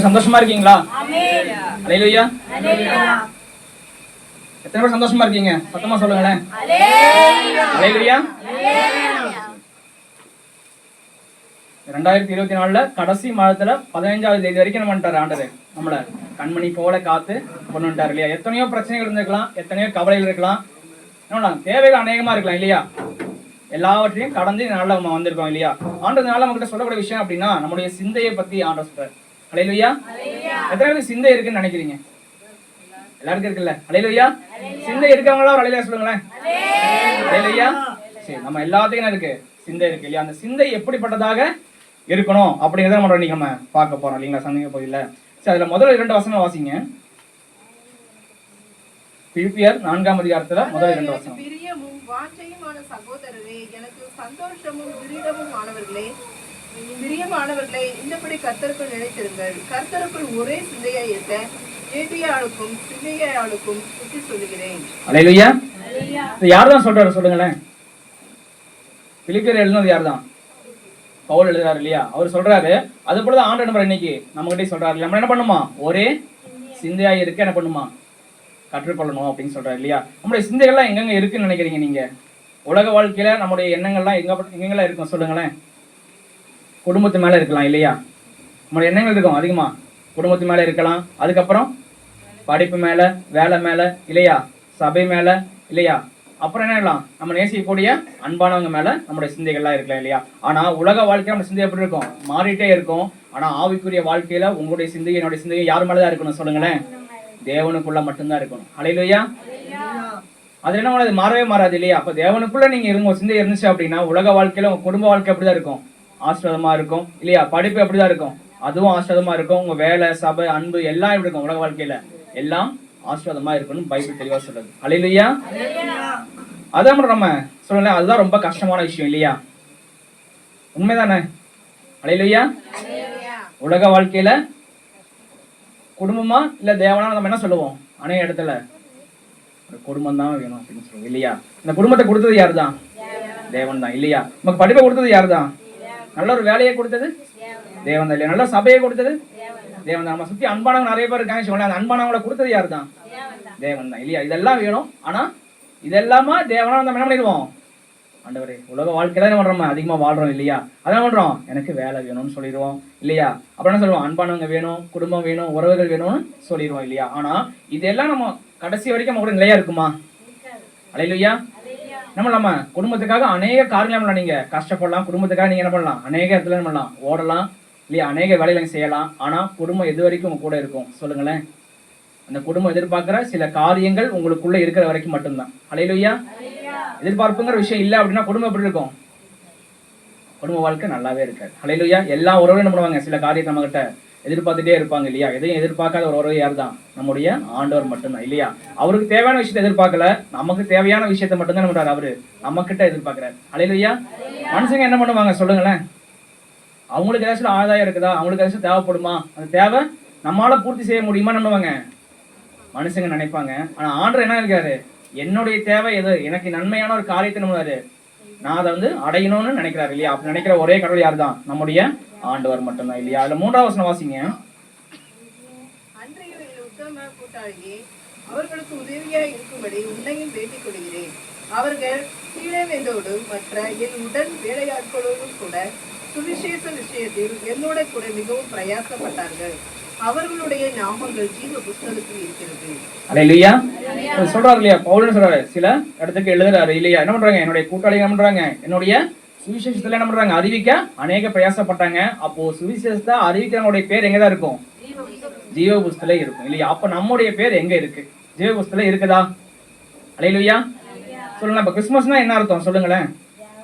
சந்தோஷமா இருக்கீங்களா? அல்லேலூயா. எத்தனை பேர் சந்தோஷமா இருக்கீங்க? சத்தமா சொல்லுங்களேன். அல்லேலூயா. 2024 கடைசி மாதத்துல 15ஆவது தேதி வரைக்கும் நம்ம வந்துட்டாரு ஆண்டவர். நம்மள கண்மணி போல காத்து கொண்டு வந்துட்டாரு இல்லையா? எத்தனையோ பிரச்சனைகள் இருந்திருக்கலாம், எத்தனையோ கவலைகள் இருக்கலாம், தேவைகள் அநேகமா இருக்கலாம் இல்லையா? எல்லாவற்றையும் கடந்து நாள்ல நம்ம வந்திருக்கோம் இல்லையா? ஆண்டதுனால நம்ம கிட்ட சொல்லக்கூடிய விஷயம் அப்படின்னா நம்முடைய சிந்தையை பத்தி ஆண்டவர் சொல்றாரு. அல்லேலூயா. எத்தனை பேருக்கு சிந்தை இருக்குன்னு நினைக்கிறீங்க? எல்லாருக்கும் இருக்குல்ல? அல்லேலூயா. சிந்தை இருக்கவங்களா ஒரு அல்லேலூயா சொல்லுங்களேன். அல்லேலூயா. சரி, நம்ம எல்லாத்துக்கும் இருக்கு, சிந்தை இருக்கு இல்லையா? அந்த சிந்தை எப்படிப்பட்டதாக இருக்கணும் அப்படிங்கிறத நம்ம இன்னைக்கு நம்ம பார்க்க போறோம் இல்லைங்களா? சந்தேக போதில்ல. சரி, அதுல முதல்ல 2 வசனம் வாசிங்க. பிலிப்பியர் 4ஆம் அதிகாரத்துல முதல் 2 வசனம். பிரியமும் வாஞ்சையுமான சகோதரரே, எனக்கு சந்தோஷமும் கிரீடமும் ஆனவர்களே, பிரியமானவர்களே, இந்தபடி கர்த்தருக்குள் நினைத்திருங்கள். கர்த்தருக்குள் ஒரே சிந்தையா இருக்க ஏபியாளுக்கும் சிந்தையாளுக்கும் புத்தி சொல்லுகிறேன். அல்லேலூயா. யார்தான் சொல்றாரு சொல்லுங்களேன். பிலிப்பியர் எழுதினது யார்தான்? பவுல் எழுதுறாரு இல்லையா? அவர் சொல்றாரு. அது போலதான் ஆண்டு நம்பர் இன்னைக்கு நம்ம கிட்டே சொல்றாரு. நம்ம என்ன பண்ணுமா? ஒரே சிந்தையா இருக்க என்ன பண்ணுமா? கற்றுக்கொள்ளணும் அப்படின்னு சொல்றாரு இல்லையா? நம்முடைய சிந்தைகள்லாம் எங்கெங்க இருக்குன்னு நினைக்கிறீங்க நீங்க? உலக வாழ்க்கையில நம்முடைய எண்ணங்கள்லாம் எங்கெங்கெல்லாம் இருக்கும் சொல்லுங்களேன். குடும்பத்து மேல இருக்கலாம் இல்லையா? நம்மளுடைய எண்ணங்கள் இருக்கும் அதிகமா. குடும்பத்து மேல இருக்கலாம், அதுக்கப்புறம் படிப்பு மேல, வேலை மேல இல்லையா? சபை மேல இல்லையா? அப்புறம் என்ன எல்லாம் நம்ம நேசிக்கக்கூடிய அன்பானவங்க மேல நம்முடைய சிந்தைகள்லாம் இருக்கலாம் இல்லையா? ஆனா உலக வாழ்க்கையில நம்ம சிந்தை எப்படி இருக்கும்? மாறிட்டே இருக்கும். ஆனா ஆவிக்குரிய வாழ்க்கையில உங்களுடைய சிந்தை என்னுடைய சிந்தையை யார் மேலதான் இருக்கணும் சொல்லுங்களேன்? தேவனுக்குள்ள மட்டும்தான் இருக்கணும். அல்லேலூயா. அது என்ன அது மாறவே மாறாது இல்லையா? அப்ப தேவனுக்குள்ள நீங்க இருங்க சிந்தை இருந்துச்சு அப்படின்னா உலக வாழ்க்கையில உங்க குடும்ப வாழ்க்கை அப்படிதான் இருக்கும், ஆசீர்வாதமா இருக்கும் இல்லையா? படிப்பு எப்படிதான் இருக்கும்? அதுவும் ஆசீர்வாதமா இருக்கும். உங்க வேலை, சபை, அன்பு எல்லாம் எப்படி இருக்கும்? உலக வாழ்க்கையில எல்லாம் ஆசீர்வாதமா இருக்கணும் பைபிள் தெளிவா சொல்றது. அல்லேலூயா. அதான் நம்ம சொல்லல, அதுதான் ரொம்ப கஷ்டமான விஷயம் இல்லையா? உண்மைதானே? அல்லேலூயா. உலக வாழ்க்கையில குடும்பமா இல்ல தேவனா நம்ம என்ன சொல்லுவோம்? அநேக இடத்துல குடும்பம் தான் வேணும் அப்படின்னு சொல்லுவோம் இல்லையா? இந்த குடும்பத்தை கொடுத்தது யாரு தான்? தேவன் தான் இல்லையா? நமக்கு படிப்பை கொடுத்தது யாரு தான்? நல்ல ஒரு வேலையை கொடுத்தது தேவன் தான் இல்லையா? நல்ல சபையை கொடுத்தது தேவன் தான். நம்ம சுத்தி அன்பானவங்க நிறைய பேர் இருக்காங்க சொல்ல, அந்த அன்பானவங்களை கொடுத்தது யாரு தான்? தேவன் தான் இல்லையா? இதெல்லாம் வேணும். ஆனா இதெல்லாமா தேவனா நம்ம என்ன பண்ணிடுவோம்? ஆண்டவரே, உலக வாழ்க்கையில என்ன பண்றோம்? அதிகமா வாழ்றோம் இல்லையா? அதான் பண்றோம், எனக்கு வேலை வேணும்னு சொல்லிடுவோம் இல்லையா? அப்புறம் என்ன சொல்லுவோம்? அன்பானவங்க வேணும், குடும்பம் வேணும், உறவுகள் வேணும்னு சொல்லிடுவோம் இல்லையா? ஆனா இதெல்லாம் நம்ம கடைசி வரைக்கும் நம்ம கூட நிலையா இருக்குமா? அல்லேலூயா. நம்ம குடும்பத்துக்காக அநேக காரியங்கள் நீங்க கஷ்டப்படலாம். குடும்பத்துக்காக நீங்க என்ன பண்ணலாம்? அநேக இடத்துல என்ன பண்ணலாம்? ஓடலாம் இல்லையா? அநேக வேலைகளை செய்யலாம். ஆனா குடும்பம் எது வரைக்கும் உங்க கூட இருக்கும் சொல்லுங்களேன்? அந்த குடும்பம் எதிர்பார்க்கிற சில காரியங்கள் உங்களுக்குள்ள இருக்கிற வரைக்கும் மட்டும்தான். அல்லேலூயா. எதிர்பார்ப்புங்கிற விஷயம் இல்லை அப்படின்னா குடும்பம் எப்படி இருக்கும்? குடும்ப வாழ்க்கை நல்லாவே இருக்காது. அல்லேலூயா. எல்லா உறவும் என்ன பண்ணுவாங்க? சில காரியத்தை நம்ம கிட்ட எதிர்பார்த்துட்டே இருப்பாங்க இல்லையா? எதையும் எதிர்பார்க்காத ஒரு உறவு யார் தான்? நம்முடைய ஆண்டவர் மட்டும்தான் இல்லையா? அவருக்கு தேவையான விஷயத்தை எதிர்பார்க்கல, நமக்கு தேவையான விஷயத்தை மட்டும்தான் என்ன பண்றாரு? அவரு நம்ம கிட்ட எதிர்பார்க்கிறாரு. அல்லேலூயா. மனுஷங்க என்ன பண்ணுவாங்க சொல்லுங்களேன்? அவங்களுக்கு ஏதாச்சும் ஆதாயம் இருக்குதா? அவங்களுக்கு ஏதாச்சும் தேவைப்படுமா? அந்த தேவை நம்மளால பூர்த்தி செய்ய முடியுமா பண்ணுவாங்க மனுஷங்க நினைப்பாங்க. ஆனா ஆண்டவர் என்ன இருக்காரு? என்னுடைய தேவை எது? எனக்கு நன்மையான ஒரு காரியத்தை நம்புறாரு, நான் அதை அடையணும்னு நினைக்கிறாரு இல்லையா? அப்படி நினைக்கிற ஒரே கடவுள் யார் தான்? நம்முடைய ஆண்டவர் மட்டும்தான் இல்லையா? அதுல 3ஆவது வசனம் வாசிங்க. உத்தம கூட்டாளியே, அவர்களுக்கு உதவியா இருக்கும்படி உன்னையும் வேண்டிக் கொள்கிறேன். அவர்கள் கீழேவேந்தோடு மற்ற என் உடன் வேலையாட்களோடும் கூட சுவிசேஷ விஷயத்தில் என்னோட கூட மிகவும் பிரயாசப்பட்டார்கள். அவர்களுடைய நாமங்கள் ஜீவ புஸ்தகத்தில் இருக்கிறது. அல்லேலூயா. சொல்றாரு இல்லையா? பவுல் சொல்றாரு, சில இடத்துக்கு எழுதுறாரு இல்லையா? என்ன பண்றாங்க? என்னுடைய கூட்டாளிகள் என்ன பண்றாங்க? என்னுடைய சுவிசேஷத்துல என்ன பண்றாங்க? அறிவிக்க அநேக பிரயாசப்பட்டாங்க. அப்போ சுவிசேஷத்தை அறிவிக்கிறவங்களுடைய பேர் எங்கதான் இருக்கும்? ஜீவ புஸ்தகத்துல இருக்கும் இல்லையா? அப்ப நம்முடைய பேர் எங்க இருக்கு? ஜீவ புஸ்தகத்துல இருக்குதா? அல்லேலூயா. சொல்லுங்க. இப்ப கிறிஸ்துமஸ்னா என்ன அர்த்தம் சொல்லுங்களேன்?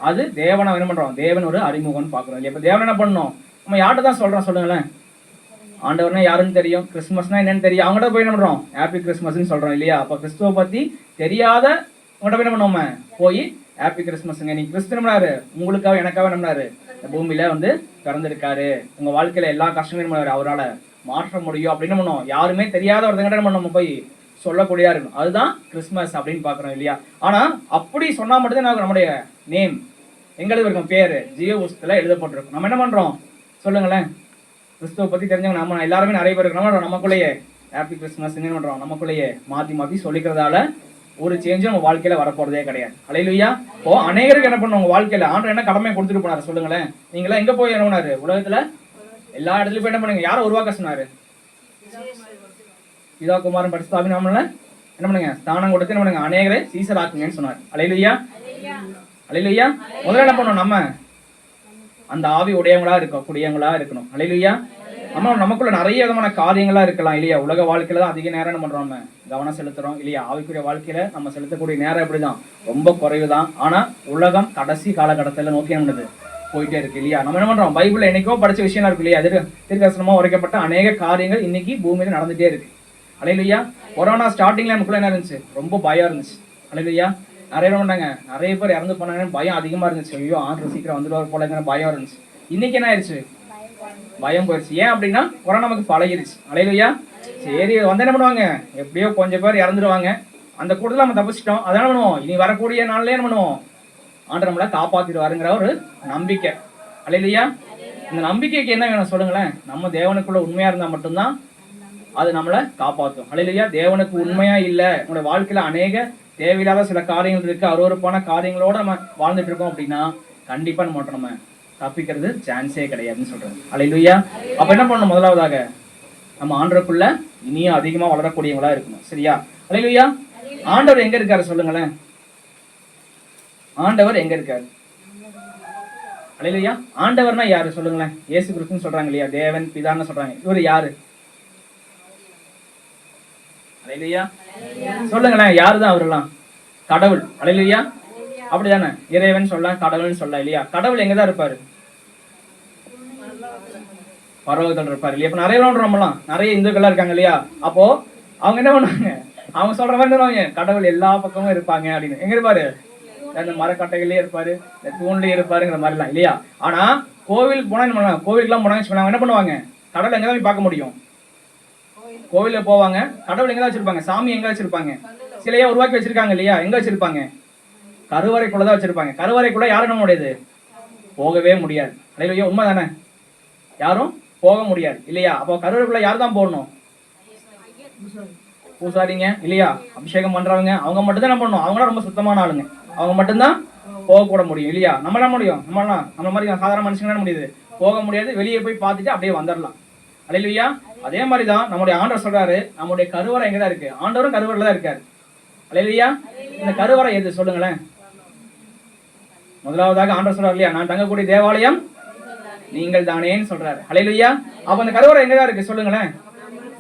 அது தேவனை என்ன பண்றோம்? தேவன் ஒரு அறிமுகம்னு பாக்குறோம் இல்லையா? இப்ப தேவன் என்ன பண்ணணும்? நம்ம யார்கிட்ட தான் சொல்றோம் சொல்லுங்களேன்? ஆண்டவர்னா யாருன்னு தெரியும், கிறிஸ்துமஸ்னா என்னன்னு தெரியும். அவங்ககிட்ட போய் என்ன பண்றோம்? ஹாப்பி கிறிஸ்துமஸ்ன்னு சொல்றோம் இல்லையா? அப்ப கிறிஸ்துவ பத்தி தெரியாத உங்கள்கிட்ட போய் என்ன பண்ணுவோம்? போய் ஹாப்பி கிறிஸ்துமஸ்ங்க, நீ கிறிஸ்து நம்புறாரு, உங்களுக்காக எனக்காக நம்புறாரு, இந்த பூமியில பிறந்திருக்காரு, உங்க வாழ்க்கையில எல்லா கஷ்டமும் என்ன அவரால் மாற்ற முடியும் அப்படின்னு பண்ணுவோம். யாருமே தெரியாத ஒருத்தங்கிட்ட நம்ம போய் சொல்லக்கூடியதா இருக்கணும். அதுதான் கிறிஸ்துமஸ் அப்படின்னு பாக்குறோம் இல்லையா? ஆனா அப்படி சொன்னா மட்டும்தான் நம்முடைய நேம் எங்க எழுதிருக்கோம்? பேரு ஜீவ புஸ்தகத்துல எழுதப்பட்டிருக்கும். நம்ம என்ன பண்றோம் சொல்லுங்களேன்? கிறிஸ்துவ பத்தி தெரிஞ்சவங்க நம்ம எல்லாருமே நிறைய பேர் இருக்கிறோம். நமக்குள்ளேயே ஹாப்பி கிறிஸ்மஸ் என்ன பண்றோம், நமக்குள்ளேயே மாத்தி சொல்லிக்கிறதால ஒரு சேஞ்சும் நம்ம வாழ்க்கையில வரப்போறதே கிடையாது. அல்லேலூயா. இப்போ அநேகருக்கு என்ன பண்ணுவோம், உங்க வாழ்க்கையில ஆண்டவர் என்ன கடமை கொடுத்துட்டு போனாரு சொல்லுங்களேன். நீங்களா எங்க போய் என்ன பண்ணாரு, உலகத்துல எல்லா இடத்துலயும் போய் என்ன பண்ணுங்க, யாரை உருவாக்க சொன்னாரு, பிதா குமாரன் பரிசுத்த ஆவியானவர்ல என்ன பண்ணுங்க, ஸ்தானம் கொடுத்து என்ன பண்ணுங்க, அநேகரை சீசராக்குங்கன்னு சொன்னார். அல்லேலூயா. அல்லேலூயா. முதல்ல என்ன பண்ணணும், நம்ம அந்த ஆவி உடையவங்களா கூடியவங்களா இருக்கணும். அல்லேலூயா. நமக்குள்ள நிறைய விதமான காரியங்களா இருக்கலாம் இல்லையா. உலக வாழ்க்கையில தான் அதிக நேரம் என்ன பண்றோம், நம்ம கவனம் செலுத்துறோம் இல்லையா. ஆவிக்குரிய வாழ்க்கையில நம்ம செலுத்தக்கூடிய நேரம் எப்படிதான், ரொம்ப குறைவுதான். ஆனா உலகம் கடைசி காலகட்டத்துல நோக்கி என்னது போயிட்டே இருக்கு இல்லையா. நம்ம என்ன பண்றோம், பைபிள்ல என்னைக்கோ படிச்ச விஷயம் இருக்கு இல்லையா, தீர்க்கதரிசனமா உரைக்கப்பட்ட அநேக காரியங்கள் இன்னைக்கு பூமியில நடந்துட்டே இருக்கு. அல்லேலூயா. கொரோனா ஸ்டார்டிங்ல நமக்குள்ள என்ன இருந்துச்சு, ரொம்ப பயம் இருந்துச்சு. அல்லேலூயா. நிறைய பேர் பண்ணாங்க, நிறைய பேர் இறந்து போனாங்கன்னு பயம் அதிகமா இருந்துச்சு. ஐயோ ஆண்டு சீக்கிரம் வந்துடுவார் போலங்கிற பயம் இருந்துச்சு. இன்னைக்கு என்ன ஆயிடுச்சு, பயம் போயிடுச்சு. ஏன் அப்படின்னா கொரோனா நமக்கு பழகிடுச்சு. அல்லேலூயா. சரி வந்து என்ன பண்ணுவாங்க, எப்படியோ கொஞ்சம் பேர் இறந்துருவாங்க, அந்த கூட்டத்தில் நம்ம தப்பிச்சிட்டோம். அதனால பண்ணுவோம், இனி வரக்கூடிய நாள்லயே என்ன பண்ணுவோம், ஆண்டவர் நம்மளை காப்பாத்திடுவாருங்கிற ஒரு நம்பிக்கை. அல்லேலூயா. இந்த நம்பிக்கைக்கு என்ன வேணும் சொல்லுங்களேன், நம்ம தேவனுக்குள்ள உண்மையா இருந்தா மட்டும்தான் அது நம்மளை காப்பாற்றும். அல்லேலூயா. தேவனுக்கு உண்மையா இல்ல, நம்மளுடைய வாழ்க்கையில அநேக தேவையில்லாத சில காரியங்கள் இருக்கு, அருவருப்பான காரியங்களோட நம்ம வாழ்ந்துட்டு இருக்கோம் அப்படின்னா கண்டிப்பா நம்ம தப்பிக்கிறது சான்ஸே கிடையாதுன்னு சொல்றது. அல்லேலூயா. அப்ப என்ன பண்ணணும், முதலாவதாக நம்ம ஆண்டவருக்குள்ள இனியும் அதிகமா வளரக்கூடியவங்களா இருக்கணும். சரியா. அல்லேலூயா. ஆண்டவர் எங்க இருக்காரு சொல்லுங்களேன், ஆண்டவர் எங்க இருக்காரு. அல்லேலூயா. ஆண்டவர்னா யாரு சொல்லுங்களேன், இயேசு கிறிஸ்துன்னு சொல்றாங்க இல்லையா, தேவன் பிதான்னு சொல்றாங்க. இவர் யாரு, அல்லேலூயா சொல்லுங்களேன், யாருதான் அவரெல்லாம், கடவுள். அல்லேலூயா. அப்படிதானே, இறைவன் சொல்லலாம், கடவுள்னு சொல்லலாம் இல்லையா. கடவுள் எங்கதான் இருப்பாரு, பரலோகத்தில் இருப்பாரு இல்லையா. இப்ப நிறைய நம்மலாம் நிறைய இந்துக்கள்லாம் இருக்காங்க இல்லையா. அப்போ அவங்க என்ன பண்ணுவாங்க, அவங்க சொல்ற மாதிரி சொல்லுவாங்க, கடவுள் எல்லா பக்கமும் இருப்பாங்க அப்படின்னு. எங்க இருப்பாரு, இந்த மரக்கட்டைகள்லயே இருப்பாரு, இந்த தூண்லயே இருப்பாருங்கிற மாதிரிலாம் இல்லையா. ஆனா கோவிலுக்கு போனா என்ன பண்ணுவாங்க, கோவிலுக்குலாம் போனாங்க என்ன பண்ணுவாங்க, கடவுள் எங்கதான் போய் பார்க்க முடியும், கோவில போவாங்க, கடவுள் எங்கதான் வச்சிருப்பாங்க, சாமி எங்க வச்சிருப்பாங்க, சிலையா உருவாக்கி வச்சிருக்காங்க இல்லையா, எங்க வச்சிருப்பாங்க, கருவறைக்குள்ளதான் வச்சிருப்பாங்க. கருவறைக்குள்ள யாரும் நம்மளுடையது போகவே முடியாது. அல்லேலூயா. உண்மை தானே, யாரும் போக முடியாது இல்லையா. அப்போ கருவறைக்குள்ள யார் தான் போடணும், பூசாரிங்க இல்லையா, அபிஷேகம் பண்றவங்க, அவங்க மட்டும் தான் என்ன பண்ணணும், அவங்களாம் ரொம்ப சுத்தமான ஆளுங்க, அவங்க மட்டும்தான் போக கூட முடியும் இல்லையா. நம்ம என்ன முடியும், நம்ம மாதிரி சாதாரண மனுஷங்க என்ன முடியுது, போக முடியாது, வெளியே போய் பார்த்துட்டு அப்படியே வந்துடலாம். அல்லேலூயா. அதே மாதிரிதான் நம்முடைய ஆண்டவர் சொல்றாரு, நம்முடைய கருவறை எங்கதான் இருக்கு, ஆண்டவரும் கருவறையில தான் இருக்காரு. அல்லேலூயா. இந்த கருவறை எது சொல்லுங்களேன். முதலாவதாக ஆண்டவர் சொல்றாரு இல்லையா, நான் தங்கக்கூடிய தேவாலயம் நீங்கள் தானேன்னு சொல்றாரு. அல்லேலூயா. அப்ப அந்த கருவறை எங்கதான் இருக்கு சொல்லுங்களேன்,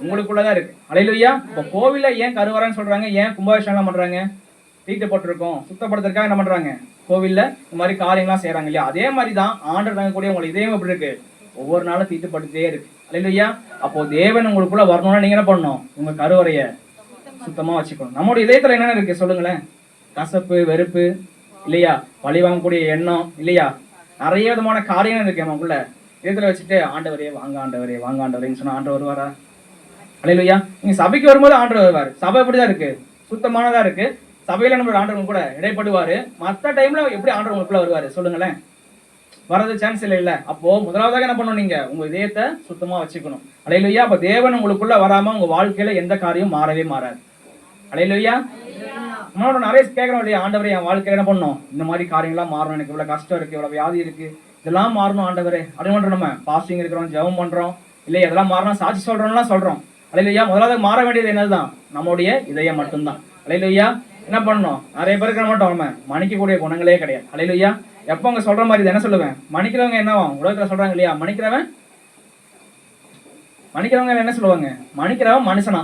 உங்களுக்குள்ளதான் இருக்கு. அல்லேலூயா. இப்ப கோவில ஏன் கருவறைன்னு சொல்றாங்க, ஏன் கும்பாபிஷேகம் பண்றாங்க, தீட்டுப்பட்டிருக்கோம் சுத்தப்படுத்துறதுக்காக என்ன பண்றாங்க, கோவில்ல இந்த மாதிரி காரியங்கள்லாம் செய்யறாங்க இல்லையா. அதே மாதிரிதான் ஆண்டவர் தங்கக்கூடிய உங்களுக்கு இதயம் எப்படி இருக்கு, ஒவ்வொரு நாளும் தீட்டுப்பட்டுட்டே இருக்கு. அல்லேலூயா. அப்போ தேவன் உங்களுக்குள்ள வரணும்னா நீங்க என்ன பண்ணணும், உங்க கருவறைய சுத்தமா வச்சுக்கணும். நம்மளுடைய இதயத்துல என்னென்ன இருக்கு சொல்லுங்களேன், கசப்பு, வெறுப்பு இல்லையா, பழி வாங்கக்கூடிய எண்ணம் இல்லையா, நிறைய விதமான காரியங்கள் இருக்கு நமக்குள்ள. இதயத்துல வச்சுட்டு ஆண்டவரே வாங்க ஆண்டவரே வாங்க ஆண்டவரேன்னு சொன்னா ஆண்டவர் வருவாரா. அல்லேலூயா. நீங்க சபைக்கு வரும்போது ஆண்டவர் வருவாரு, சபை எப்படிதான் இருக்கு, சுத்தமானதா இருக்கு, சபையில நம்மளோட ஆண்டவர் கூட இடைப்படுவாரு. மற்ற டைம்ல எப்படி ஆண்டவர் உங்களுக்குள்ள வருவாரு சொல்லுங்களேன், வரது சான்ஸ் இல்ல. அப்போ முதலாவதாக என்ன பண்ணணும், நீங்க உங்க இதயத்தை சுத்தமா வச்சுக்கணும். அல்லேலூயா. அப்ப தேவன் உங்களுக்குள்ள வராம உங்க வாழ்க்கையில எந்த காரியம் மாறவே மாறாது. அல்லேலூயா. நம்மளோட நிறைய கேட்கறோம் இல்லையா, ஆண்டவரே என் வாழ்க்கையில என்ன பண்ணணும், இந்த மாதிரி காரியங்கள்லாம் மாறணும், எனக்கு இவ்வளவு கஷ்டம் இருக்கு, இவ்வளவு வியாதி இருக்கு, இதெல்லாம் மாறணும் ஆண்டவரே அப்படின்னு பண்றோம். நம்ம பாஸ்டிங் இருக்கிறோம், ஜெபம் பண்றோம் இல்லையா, இதெல்லாம் மாறணும், சாட்சி சொல்றோம்லாம் சொல்றோம். அல்லேலூயா. முதலாவது மாற வேண்டியது என்னதுதான், நம்மளுடைய இதயம் மட்டும்தான். அல்லேலூயா. என்ன பண்ணணும், நிறைய பேருக்கு என்ன மாட்டோம், நம்ம மன்னிக்கக்கூடிய குணங்களே கிடையாது. அல்லேலூயா. எப்போ அவங்க சொல்ற மாதிரி என்ன சொல்லுவேன், மன்னிக்கிறவங்க என்னவாம் உலகத்துல சொல்றாங்க இல்லையா, மன்னிக்கிறவங்க என்ன சொல்லுவாங்க, மன்னிக்கிறவன் மனுஷனா,